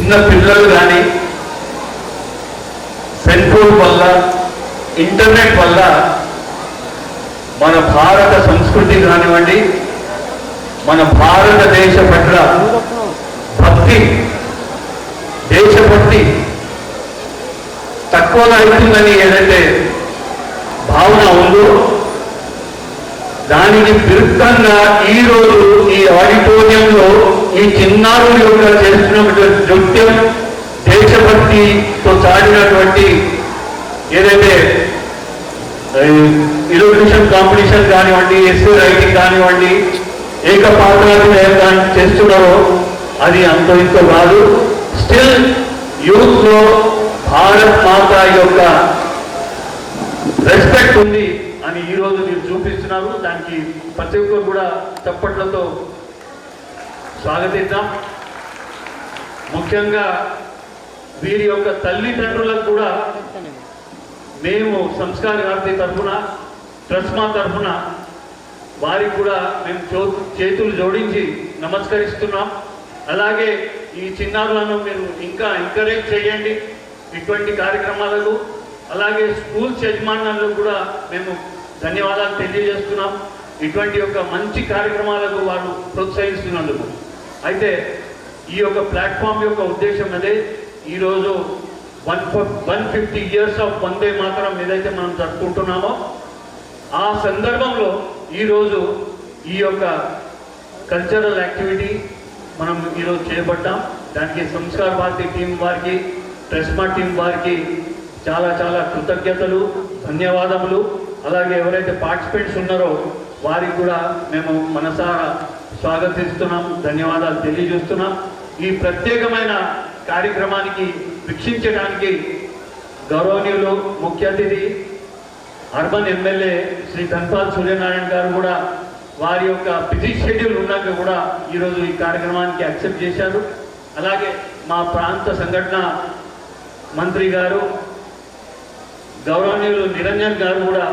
చిన్న పిల్లలు కానీ సెల్ ఫోన్ వల్ల, ఇంటర్నెట్ వల్ల మన భారత సంస్కృతి కానివ్వండి, మన భారతదేశ పట్ల భక్తి, దేశభక్తి తక్కువగా అవుతుందని ఏదైతే భావన ఉందో దానికి విరుద్ధంగా ఈరోజు ఈ ఆడిటోరియంలో ఈ చిన్నారుల యొక్క చేస్తున్నటువంటి నృత్యం, దేశభక్తితో చాటినటువంటి ఏదైతే ఇలస్ట్రేషన్ కాంపిటీషన్ కానివ్వండి, ఎస్సే రైటింగ్ కానివ్వండి, ఏకపాత్రాభినయం చేస్తున్నారో అది అంత ఇంత కాదు. స్టిల్ యూత్ లో భారత్ మాత యొక్క రెస్పెక్ట్ ఉంది అని ఈరోజు మీరు చూపిస్తున్నారు. దానికి ప్రతి ఒక్కరు కూడా చప్పట్లతో స్వాగతిద్దాం. ముఖ్యంగా వీరి యొక్క తల్లిదండ్రులకు కూడా మేము సంస్కార భారతి తరఫున, ట్రస్మా తరఫున వారికి కూడా మేము చేతులు జోడించి నమస్కరిస్తున్నాం. అలాగే ఈ చిన్నారులను మీరు ఇంకా ఎంకరేజ్ చేయండి ఇటువంటి కార్యక్రమాలకు. అలాగే స్కూల్స్ యజమానులకు కూడా మేము ధన్యవాదాలు తెలియజేస్తున్నాం ఇటువంటి యొక్క మంచి కార్యక్రమాలకు వారు ప్రోత్సహిస్తున్నందుకు. అయితే ఈ యొక్క ప్లాట్ఫామ్ యొక్క ఉద్దేశం అదే. ఈరోజు 150 ఇయర్స్ ఆఫ్ వందే మాతరం ఏదైతే మనం జరుపుకుంటున్నామో ఆ సందర్భంలో ఈరోజు ఈ యొక్క కల్చరల్ యాక్టివిటీ మనం ఈరోజు చేపట్టాం. దానికి సంస్కార భారతి టీం వారికి, ట్రస్మా టీం వారికి చాలా చాలా కృతజ్ఞతలు, ధన్యవాదములు. అలాగే ఎవరైతే పార్టిసిపెంట్స్ ఉన్నారో వారికి కూడా మేము మనసారా స్వాగతిస్తున్నాం, ధన్యవాదాలు తెలియజేస్తున్నాం. ఈ ప్రత్యేకమైన కార్యక్రమానికి వీక్షించడానికి గౌరవనీయులు ముఖ్య అతిథి అర్బన్ ఎమ్మెల్యే శ్రీ ధన్పాల్ సూర్యనారాయణ గారు కూడా వారి యొక్క బిజీ షెడ్యూల్ ఉన్నాక కూడా ఈరోజు ఈ కార్యక్రమానికి యాక్సెప్ట్ చేశారు. అలాగే మా ప్రాంత సంఘటన మంత్రి గారు గౌరవనీయులు నిరంజన్ గారు కూడా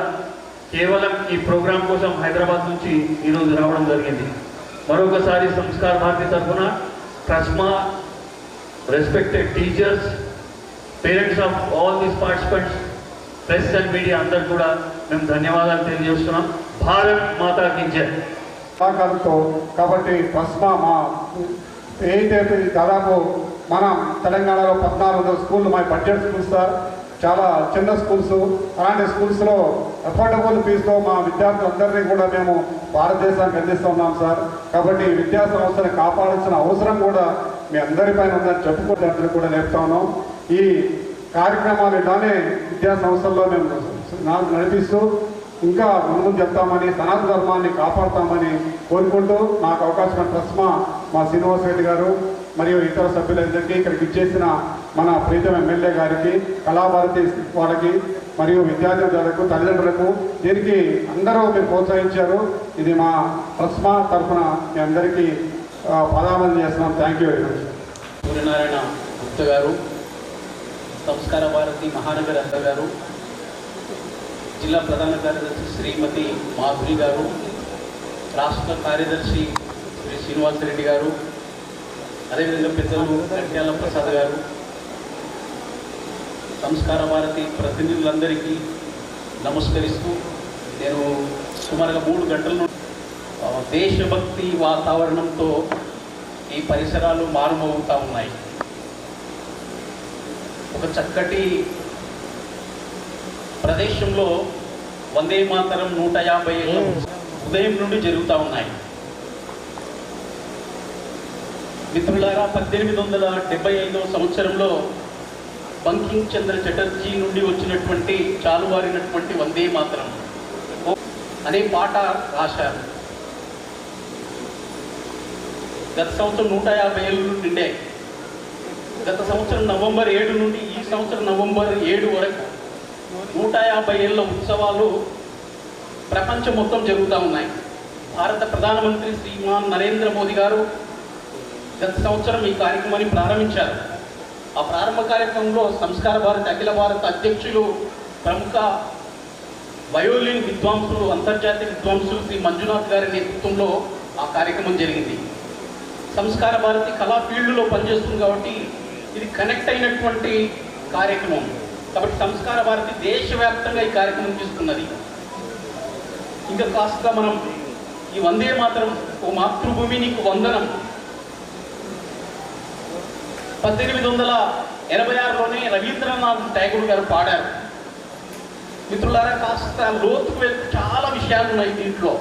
కేవలం ఈ ప్రోగ్రాం కోసం హైదరాబాద్ నుంచి ఈరోజు రావడం జరిగింది. మరొకసారి సంస్కార భారతి తరఫున TRSMA, respected teachers, parents of all these participants, press and media అందరు కూడా మేము ధన్యవాదాలు తెలియజేస్తున్నాం. భారత్ మాతా కి జై. కాబట్టి ట్రస్మా మా ఏదైతే దాదాపు మనం తెలంగాణలో 14 స్కూళ్ళు మా బడ్జెట్ స్కూల్స్ సార్, చాలా చిన్న స్కూల్స్. అలాంటి స్కూల్స్లో అఫోర్డబుల్ ఫీజుతో మా విద్యార్థులందరినీ కూడా మేము భారతదేశానికి అందిస్తూ ఉన్నాం సార్. కాబట్టి విద్యా సంస్థను కాపాడాల్సిన అవసరం కూడా మీ అందరిపైన ఉందని చెప్పుకోవడానికి కూడా నేర్పుతా ఉన్నాం. ఈ కార్యక్రమాలు ఇలానే విద్యా సంస్థల్లో మేము నడిపిస్తూ ఇంకా ముందు చెప్తామని, సనాతన ధర్మాన్ని కాపాడుతామని కోరుకుంటూ నాకు అవకాశం ట్రస్మా మా శ్రీనివాస్ రెడ్డి గారు మరియు ఇతర సభ్యులందరికీ ఇక్కడికి ఇచ్చేసిన మన ప్రీతం ఎమ్మెల్యే గారికి, కళాభారతి వాళ్ళకి మరియు విద్యార్థులకు, తల్లిదండ్రులకు దీనికి అందరూ మీరు ప్రోత్సహించారు. ఇది మా ట్రస్మా తరఫున మీ అందరికీ పాదాబంధన చేస్తున్నాం. Thank you very much. Suryanarayana Gupta గారు, సంస్కార భారతి మహానగర గారు, జిల్లా ప్రధాన కార్యదర్శి శ్రీమతి మాధురి గారు, రాష్ట్ర కార్యదర్శి శ్రీ శ్రీనివాసరెడ్డి గారు, అదేవిధంగా పెద్దలు గట్యాల ప్రసాద్ గారు, సంస్కార భారతి ప్రతినిధులందరికీ నమస్కరిస్తూ నేను సుమారుగా 3 గంటల నుండి దేశభక్తి వాతావరణంతో ఈ పరిసరాలు మారుమోగుతూ ఉన్నాయి. ఒక చక్కటి ప్రదేశంలో వందే మాతరం 150 ఏళ్ళ ఉదయం నుండి జరుగుతూ ఉన్నాయి. మిత్రులారా, 1875వ సంవత్సరంలో బంకిం చంద్ర చటర్జీ నుండి వచ్చినటువంటి చాలువారినటువంటి వందే మాతరం అనే పాట రాశారు. గత సంవత్సరం 150 ఏళ్ళు నిండే. గత సంవత్సరం నవంబర్ 7 నుండి ఈ సంవత్సరం నవంబర్ 7 వరకు 150 ఏళ్ళ ఉత్సవాలు ప్రపంచం మొత్తం జరుగుతూ ఉన్నాయి. భారత ప్రధానమంత్రి శ్రీమాన్ నరేంద్ర మోదీ గారు గత సంవత్సరం ఈ కార్యక్రమాన్ని ప్రారంభించారు. ఆ ప్రారంభ కార్యక్రమంలో సంస్కార భారతి అఖిల భారత అధ్యక్షులు, ప్రముఖ వయోలిన్ విద్వాంసులు, అంతర్జాతీయ విద్వాంసులు శ్రీ మంజునాథ్ గారి నేతృత్వంలో ఆ కార్యక్రమం జరిగింది. సంస్కార భారతి కళా ఫీల్డ్లో పనిచేస్తుంది కాబట్టి ఇది కనెక్ట్ అయినటువంటి కార్యక్రమం. కాబట్టి సంస్కార భారతి దేశవ్యాప్తంగా ఈ కార్యక్రమం తీసుకున్నది. ఇంకా కాస్త మనం ఈ వందే మాతరం, ఓ మాతృభూమి నీకు వందనం 1886లోనే రవీంద్రనాథ్ ఠాగూర్ గారు పాడారు. మిత్రులారా, కాస్త లోతుకు వెళ్తే చాలా విషయాలు ఉన్నాయి దీంట్లో.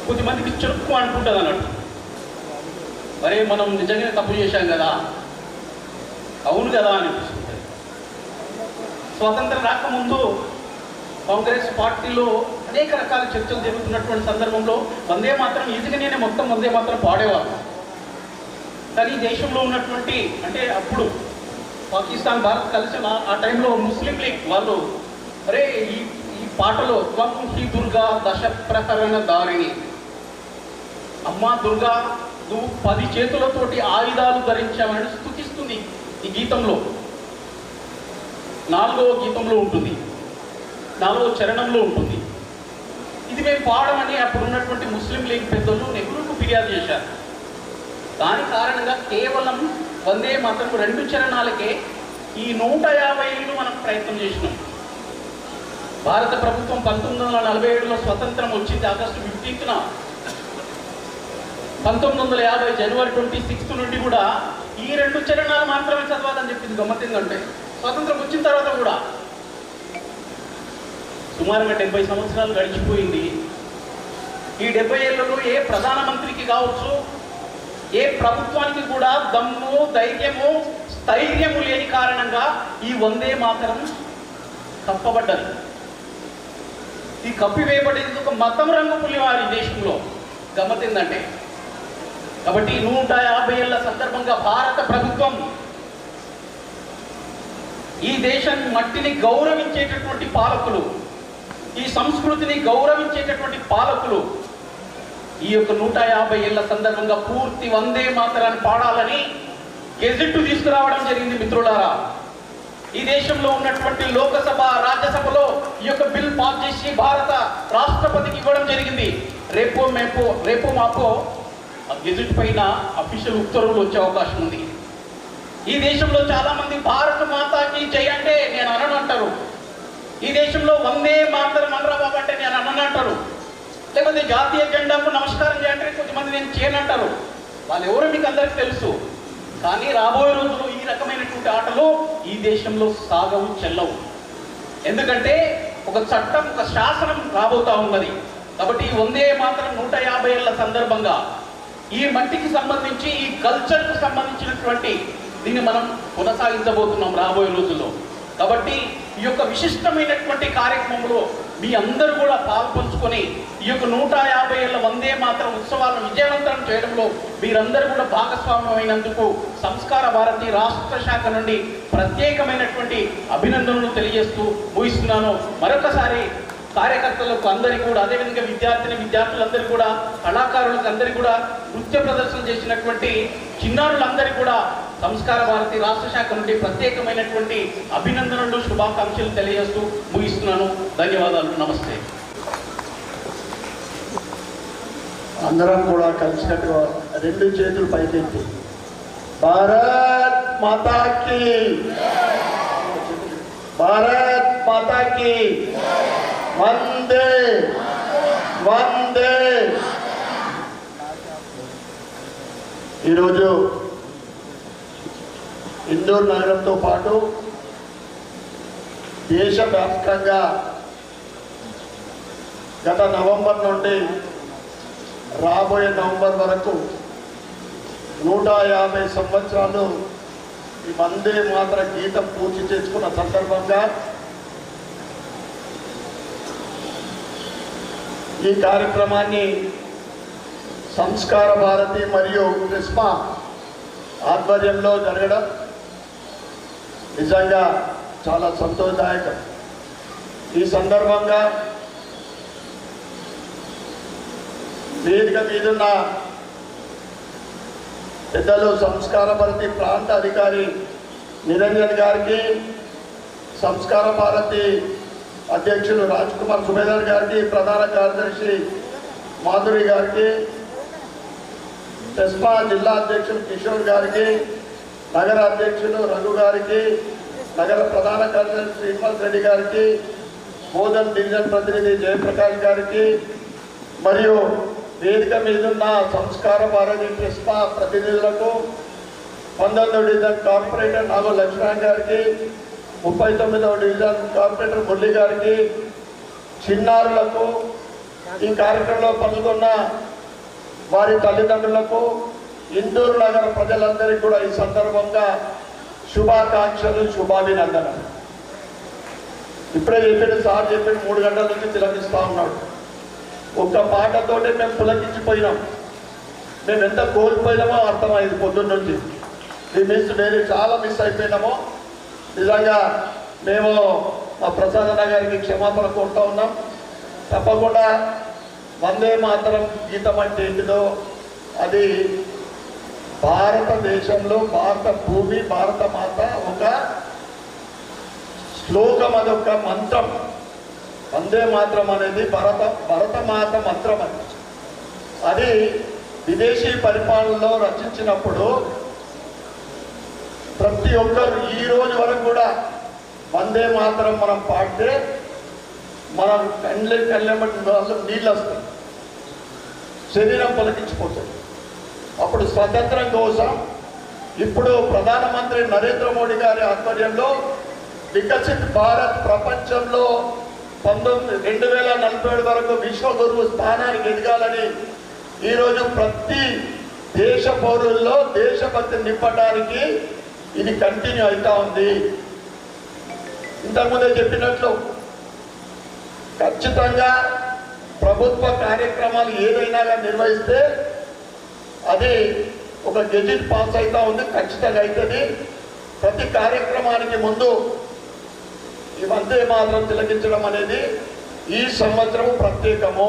కొద్దిమందికి చురుక్కు అనుకుంటుంది అన్నట్టు, మరే మనం నిజంగానే తప్పు చేశాం కదా, అవును కదా అనిపిస్తుంది. స్వాతంత్రం రాకముందు కాంగ్రెస్ పార్టీలో అనేక రకాల చర్చలు జరుగుతున్నటువంటి సందర్భంలో వందే మాత్రం ఈజీగానే మొత్తం వందే మాత్రం పాడేవారు. కానీ దేశంలో ఉన్నటువంటి, అంటే అప్పుడు పాకిస్తాన్ భారత్ కలిసిన ఆ టైంలో ముస్లిం లీగ్ వాళ్ళు, అరే ఈ పాటలో త్వం హి దుర్గా దశ ప్రహరణ దారిణి, అమ్మా దుర్గా నువ్వు 10 చేతులతోటి ఆయుధాలు ధరించామని స్తుతిస్తుంది ఈ గీతంలో. 4వ గీతంలో ఉంటుంది, 4వ చరణంలో ఉంటుంది. ఇది మేము పాడమని అప్పుడు ఉన్నటువంటి ముస్లిం లీగ్ పెద్దలు నెహ్రూకు ఫిర్యాదు చేశారు. దాని కారణంగా కేవలం వందే మాత్రం 2 చరణాలకే ఈ 150 ఏళ్ళు మనం ప్రయత్నం చేసినాం. భారత ప్రభుత్వం 1947లో స్వతంత్రం వచ్చింది ఆగస్టు 15న. 1950 జనవరి 26 నుండి కూడా ఈ 2 చరణాలు మాత్రమే చదవాలని చెప్పింది. గమ్మత్తిందంటే స్వతంత్రం వచ్చిన తర్వాత కూడా సుమారుగా 70 సంవత్సరాలు గడిచిపోయింది. ఈ 70 ఏళ్లలో ఏ ప్రధానమంత్రికి కావచ్చు, ఏ ప్రభుత్వానికి కూడా దమ్ము, ధైర్యము, స్థైర్యము లేని కారణంగా ఈ వందే మాతరం కప్పబడ్డది. ఈ కప్పివేయబడేది ఒక మతం రంగు పులివారి దేశంలో. గమ్మతిందంటే కాబట్టి 150 ఏళ్ల సందర్భంగా భారత ప్రభుత్వం ఈ దేశం మట్టిని గౌరవించేటటువంటి పాలకులు, ఈ సంస్కృతిని గౌరవించేటటువంటి పాలకులు ఈ యొక్క 150 ఏళ్ల సందర్భంగా పూర్తి వందే మాతరాన్ని పాడాలని గెజెట్ తీసుకురావడం జరిగింది. మిత్రులారా, ఈ దేశంలో ఉన్నటువంటి లోకసభ, రాజ్యసభలో ఈ యొక్క బిల్ పాస్ చేసి భారత రాష్ట్రపతికి ఇవ్వడం జరిగింది. రేపో మాపో ఆ గెజెట్ పైన అఫీషియల్ ఉత్తర్వులు వచ్చే అవకాశం ఉంది. ఈ దేశంలో చాలా మంది భారత మాతాకి జై అంటే నేను అనను అంటారు. ఈ దేశంలో వందే మాతరం అనరా బాబు అంటే నేను అనను అంటారు. లేకపోతే జాతీయ జెండాకు నమస్కారం చేయంటే కొంతమంది నేను చేయనంటారు. వాళ్ళు ఎవరో మీకు అందరికీ తెలుసు. కానీ రాబోయే రోజుల్లో ఈ రకమైనటువంటి ఆటలు ఈ దేశంలో సాగవు, చెల్లవు. ఎందుకంటే ఒక చట్టం, ఒక శాసనం రాబోతా ఉన్నది. కాబట్టి ఈ వందే మాత్రం 150 ఏళ్ల సందర్భంగా ఈ మట్టికి సంబంధించి, ఈ కల్చర్కు సంబంధించినటువంటి దీన్ని మనం కొనసాగించబోతున్నాం రాబోయే రోజుల్లో. కాబట్టి ఈ యొక్క విశిష్టమైనటువంటి కార్యక్రమంలో మీ అందరూ కూడా పాల్పంచుకొని ఈ యొక్క 150 ఏళ్ల వందే మాతరం ఉత్సవాలను విజయవంతం చేయడంలో మీరందరూ కూడా భాగస్వామ్యమైనందుకు సంస్కార భారతి రాష్ట్ర శాఖ నుండి ప్రత్యేకమైనటువంటి అభినందనలు తెలియజేస్తూ ముగిస్తున్నాను. మరొకసారి కార్యకర్తలకు అందరికీ కూడా, అదేవిధంగా విద్యార్థులందరికీ కూడా, కళాకారులకు అందరికీ కూడా, నృత్య ప్రదర్శన చేసినటువంటి చిన్నారులందరికీ కూడా సంస్కార భారతి రాష్ట్ర శాఖ నుండి ప్రత్యేకమైనటువంటి అభినందనలు, శుభాకాంక్షలు తెలియజేస్తూ ముగిస్తున్నాను. ధన్యవాదాలు. నమస్తే. అందరం కూడా కలిసినట్టుగా 2 చేతులు పైకెత్తి భారత్ మాతాకి, భారత్ మాతాకి వందే వందే. ఈరోజు ఇందూరు నగరంతో పాటు దేశవ్యాప్తంగా గత నవంబర్ నుండి రాబోయే నవంబర్ వరకు 150 సంవత్సరాలు ఈ వందే మాతర గీతం పూర్తి చేసుకున్న సందర్భంగా ఈ కార్యక్రమాన్ని సంస్కార భారతి మరియు క్రిస్మా ఆధ్వర్యంలో జరగడం నిజంగా చాలా సంతోషదాయకం. ఈ సందర్భంగా వేదిక మీదున్న పెద్దలు సంస్కార భారతి ప్రాంత అధికారి నిరంజన్ గారికి, సంస్కార భారతి అధ్యక్షులు రాజ్ కుమార్ సుబేదార్ గారికి, ప్రధాన కార్యదర్శి మాధురి గారికి, టెస్మా జిల్లా అధ్యక్షులు కిషోర్ గారికి, నగర అధ్యక్షులు రఘు గారికి, నగర ప్రధాన కార్యదర్శి శ్రీనివాస్ రెడ్డి గారికి, బోధన్ డివిజన్ ప్రతినిధి జయప్రకాష్ గారికి, మరియు వేదిక మీదున్న సంస్కార భారతి టెస్మా ప్రతినిధులకు, 19వ డివిజన్ కార్పొరేటర్ నాగో లక్ష్మణ్ గారికి, 39వ డివిజన్ కార్పొరేటర్ మురళి గారికి, చిన్నారులకు, ఈ కార్యక్రమంలో పాల్గొన్న వారి తల్లిదండ్రులకు, ఇందూరు నగర ప్రజలందరికీ కూడా ఈ సందర్భంగా శుభాకాంక్షలు, శుభాభినందనలు. ఇప్పుడే చెప్పాడు సార్, చెప్పాడు 3 గంటల నుంచి తిలకిస్తూ ఉన్నాడు. ఒక్క పాటతోటే మేము పులకించిపోయినాం. మేము ఎంత కోల్పోయినామో అర్థమైంది పొద్దున్న నుంచి. వేరే చాలా మిస్ అయిపోయినామో. నిజంగా మేము మా ప్రసాదన్న గారికి క్షమాపణ కోరుతూ ఉన్నాం. తప్పకుండా వందే మాతరం గీతం అంటే ఏంటిదో, అది భారతదేశంలో భారత భూమి, భారత మాత ఒక శ్లోకం, అదొక మంత్రం. వందే మాతరం అనేది భరతమాత మంత్రం. అది విదేశీ పరిపాలనలో రచించినప్పుడు ప్రతి ఒక్కరు ఈ రోజు వరకు కూడా వందే మాతరం మనం పాడితే మనం కళ్ళెమ్మటి నీళ్ళు వస్తాయి, శరీరం పలికించిపోతుంది. అప్పుడు స్వతంత్రం కోసం ఇప్పుడు ప్రధానమంత్రి నరేంద్ర మోడీ గారి ఆధ్వర్యంలో వికసిత్ భారత్ ప్రపంచంలో 2047 వరకు విశ్వగురువు స్థానానికి ఎదగాలని ఈరోజు ప్రతి దేశ పౌరుల్లో దేశభక్తి నింపడానికి ఇది కంటిన్యూ అవుతా ఉంది. ఇంతకుముందే చెప్పినట్లు ఖచ్చితంగా ప్రభుత్వ కార్యక్రమాలు ఏదైనా నిర్వహిస్తే అది ఒక గెజిట్ పాస్ అవుతా ఉంది, ఖచ్చితంగా అవుతుంది. ప్రతి కార్యక్రమానికి ముందు ఈ వందే మాతరం తిలకించడం అనేది ఈ సంవత్సరం ప్రత్యేకము.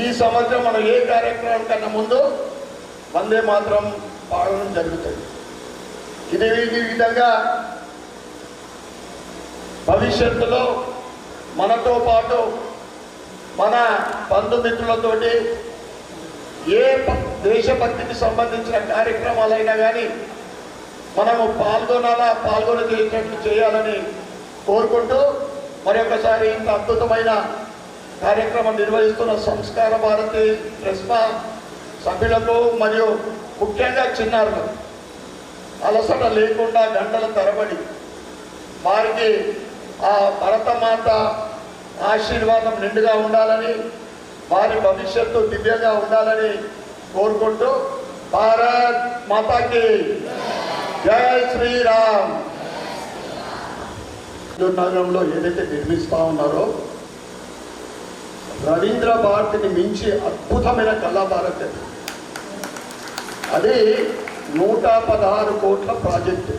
ఈ సంవత్సరం మనం ఏ కార్యక్రమం కన్నా ముందు వందే మాతరం పాడడం జరుగుతుంది. ఈ విధంగా భవిష్యత్తులో మనతో పాటు మన బంధుమిత్రులతోటి ఏ దేశభక్తికి సంబంధించిన కార్యక్రమాలైనా కానీ మనము పాల్గొనేటట్లు చేయాలని కోరుకుంటూ మరొకసారి ఇంత అద్భుతమైన కార్యక్రమం నిర్వహిస్తున్న సంస్కార భారతి ట్రస్మా సభ్యులకు మరియు ముఖ్యంగా చిన్నారులకు అలసట లేకుండా గంటల తరబడి వారికి ఆ భరతమాత ఆశీర్వాదం నిండుగా ఉండాలని, వారి భవిష్యత్తు దివ్యంగా ఉండాలని కోరుకుంటూ భారత్ మాతాకి జై శ్రీరామ్. నగరంలో ఏదైతే నిర్మిస్తూ ఉన్నారో రవీంద్ర భారతిని మించి అద్భుతమైన కళాభారతి. అది 116 కోట్ల ప్రాజెక్టు.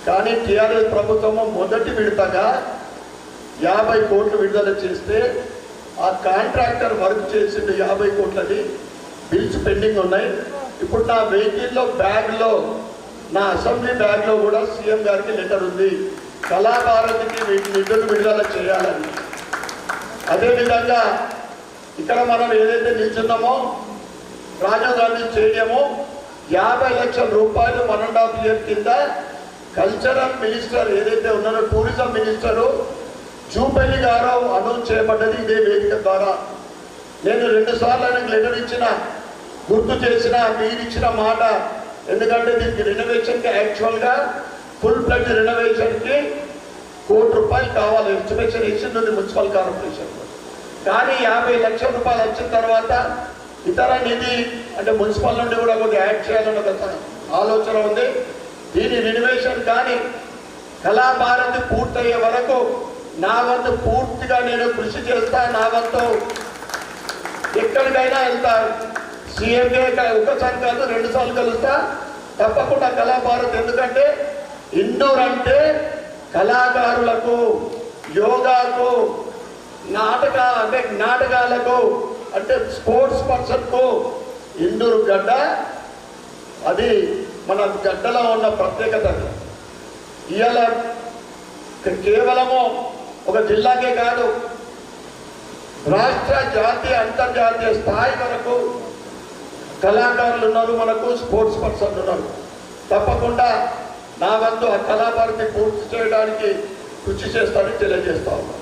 కానీ టీఆర్ఎస్ ప్రభుత్వము మొదటి విడతగా 50 కోట్లు విడుదల చేస్తే ఆ కాంట్రాక్టర్ వర్క్ చేసిండు 50 కోట్లది. బిల్స్ పెండింగ్ ఉన్నాయి. ఇప్పుడు నా వెహికల్లో బ్యాగ్లో, నా అసెంబ్లీ బ్యాగ్లో కూడా సీఎం గారికి లెటర్ ఉంది, కళాభారతికి నిధులు విడుదల చేయాలని. అదేవిధంగా ఇక్కడ మనం ఏదైతే నిల్చున్నామో రాజీవ్ గాంధీ స్టేడియము 50 లక్షల రూపాయలు 1.5 ఇయర్ కింద కల్చరల్ మినిస్టర్ ఏదైతే ఉన్నారో టూరిజం మినిస్టరు జూపల్లి గారు అనౌన్స్ చేయబడ్డది ఇదే వేదిక ద్వారా. నేను 2 సార్లు ఆయనకు లెటర్ ఇచ్చిన, గుర్తు చేసిన, మీరు ఇచ్చిన మాట. ఎందుకంటే దీనికి రెనోవేషన్కి యాక్చువల్గా ఫుల్ ఫ్లెడ్జ్ రెనోవేషన్కి ₹1 కోటి కావాలి. ఎస్టిమేషన్ ఇచ్చింది మున్సిపల్ కార్పొరేషన్. కానీ 50 లక్షల రూపాయలు వచ్చిన తర్వాత ఇతర నిధి అంటే మున్సిపల్ నుండి కూడా కొద్దిగా యాడ్ చేయాలని ఒక ఆలోచన ఉంది. దీని రెనోవేషన్ కానీ కళాభారతి పూర్తయ్యే వరకు నా వంతు పూర్తిగా నేను కృషి చేస్తా. నా వంతు ఎక్కడికైనా వెళ్తా. సీఎంఏ ఒకసారి కాదు 2 సార్లు కలుస్తా తప్పకుండా కళాభారతి. ఎందుకంటే ఇండోర్ అంటే కళాకారులకు, యోగాకు, నాటకాలకు అంటే స్పోర్ట్స్ పర్సన్కు ఇండూరు గడ్డ. అది మన గడ్డలో ఉన్న ప్రత్యేకత. ఇవాళ కేవలము ఒక జిల్లాకే కాదు, రాష్ట్ర, జాతీయ, అంతర్జాతీయ స్థాయి వరకు కళాకారులు ఉన్నారు, మనకు స్పోర్ట్స్ పర్సన్లు ఉన్నారు. తప్పకుండా నా వంతు ఆ కళాభారతి పూర్తి చేయడానికి కృషి చేస్తానని తెలియజేస్తా ఉన్నాను.